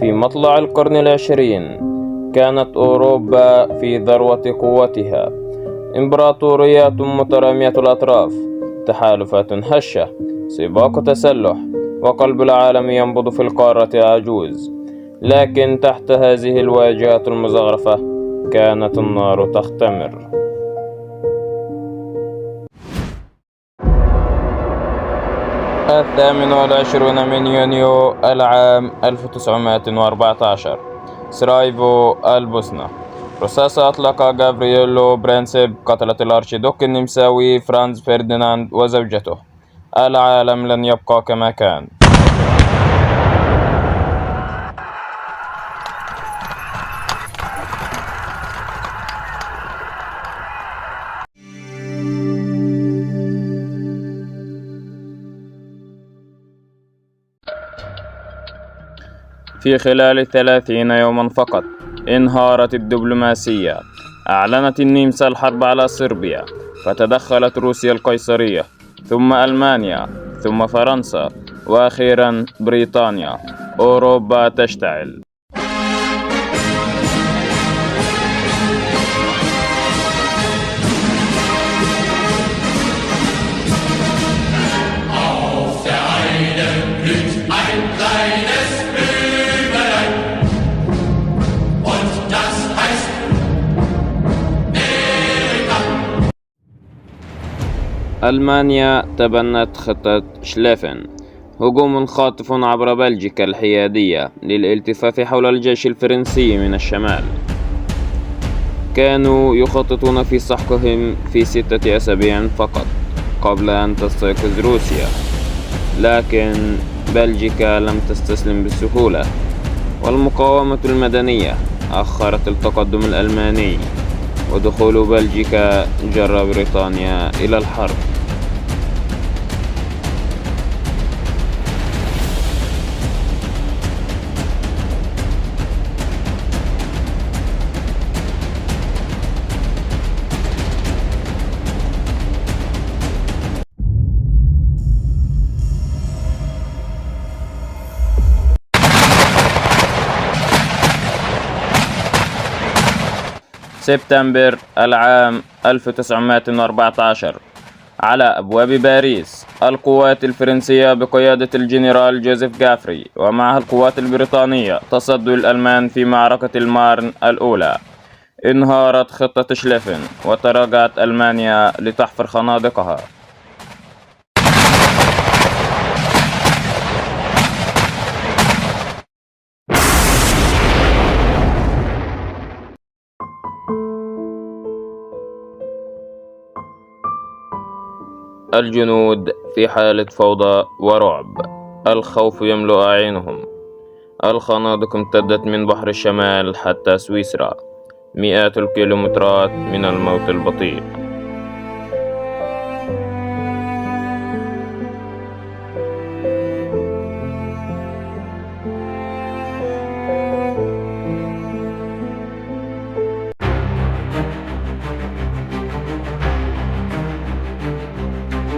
في مطلع القرن العشرين كانت أوروبا في ذروة قوتها، إمبراطوريات مترامية الأطراف، تحالفات هشة، سباق تسلح، وقلب العالم ينبض في القارة عجوز. لكن تحت هذه الواجهة المزخرفة كانت النار تختمر. 28 من يونيو العام 1914، سراييفو البوسنة. رصاص أطلق جافرييلو برانسيب قتلة الأرشيدوك النمساوي فرانز فرديناند وزوجته. العالم لن يبقى كما كان. في خلال 30 يوما فقط انهارت الدبلوماسية. أعلنت النمسا الحرب على صربيا، فتدخلت روسيا القيصرية، ثم ألمانيا، ثم فرنسا، وأخيرا بريطانيا. أوروبا تشتعل. ألمانيا تبنت خطة شليفن، هجوم خاطف عبر بلجيكا الحيادية للالتفاف حول الجيش الفرنسي من الشمال. كانوا يخططون في سحقهم في 6 أسابيع فقط قبل أن تستيقظ روسيا، لكن بلجيكا لم تستسلم بسهولة، والمقاومة المدنية أخرت التقدم الألماني، ودخول بلجيكا جر بريطانيا إلى الحرب. سبتمبر العام 1914، على أبواب باريس القوات الفرنسية بقيادة الجنرال جوزيف جافري ومعها القوات البريطانية تصدوا الألمان في معركة المارن الأولى. انهارت خطة شليفن، وتراجعت ألمانيا لتحفر خنادقها. الجنود في حالة فوضى ورعب، الخوف يملأ أعينهم. الخنادق امتدت من بحر الشمال حتى سويسرا، مئات الكيلومترات من الموت البطيء.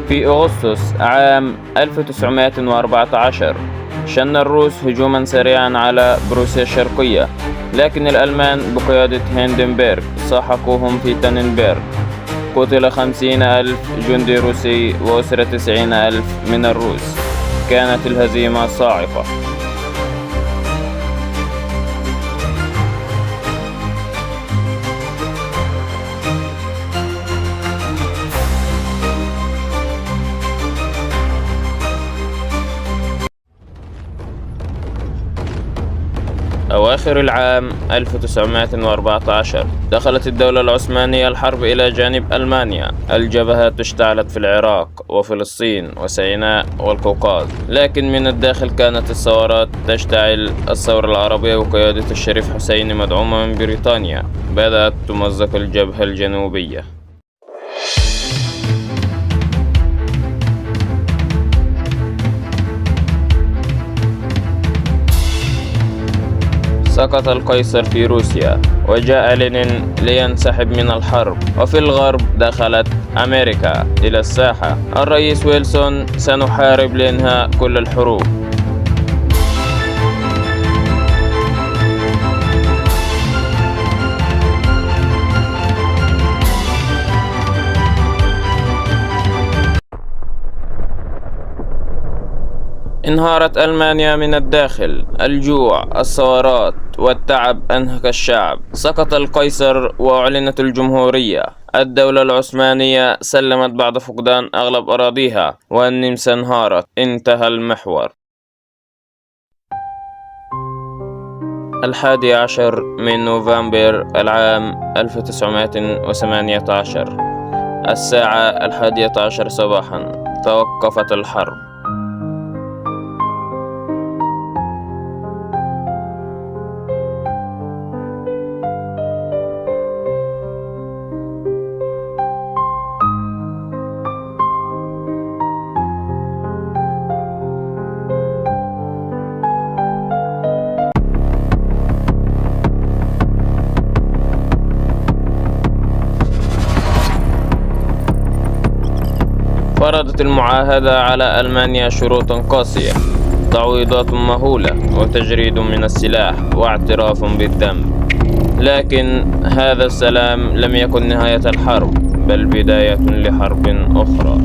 في أغسطس عام 1914 شن الروس هجوما سريعا على بروسيا الشرقية، لكن الألمان بقيادة هيندنبرغ سحقوهم في تاننبرغ. قتل 50,000 جندي روسي وأسر 90,000 من الروس. كانت الهزيمة صاعقة. أواخر العام 1914 دخلت الدولة العثمانية الحرب إلى جانب ألمانيا. الجبهات اشتعلت في العراق وفلسطين وسيناء والقوقاز، لكن من الداخل كانت الثورات تشتعل. الثورة العربية بقيادة الشريف حسين مدعومة من بريطانيا بدأت تمزق الجبهة الجنوبية. سقط القيصر في روسيا، وجاء لينين لينسحب من الحرب. وفي الغرب دخلت أمريكا إلى الساحة. الرئيس ويلسون: سنحارب لإنهاء كل الحروب. انهارت ألمانيا من الداخل، الجوع، الثورات والتعب أنهك الشعب، سقط القيصر وأعلنت الجمهورية. الدولة العثمانية سلمت بعد فقدان أغلب أراضيها، والنمسا انهارت. انتهى المحور. 11 من نوفمبر العام 1918، الساعة 11 صباحا، توقفت الحرب. فرضت المعاهدة على ألمانيا شروطا قاسية، تعويضات مهولة، وتجريد من السلاح، واعتراف بالذنب. لكن هذا السلام لم يكن نهاية الحرب، بل بداية لحرب أخرى.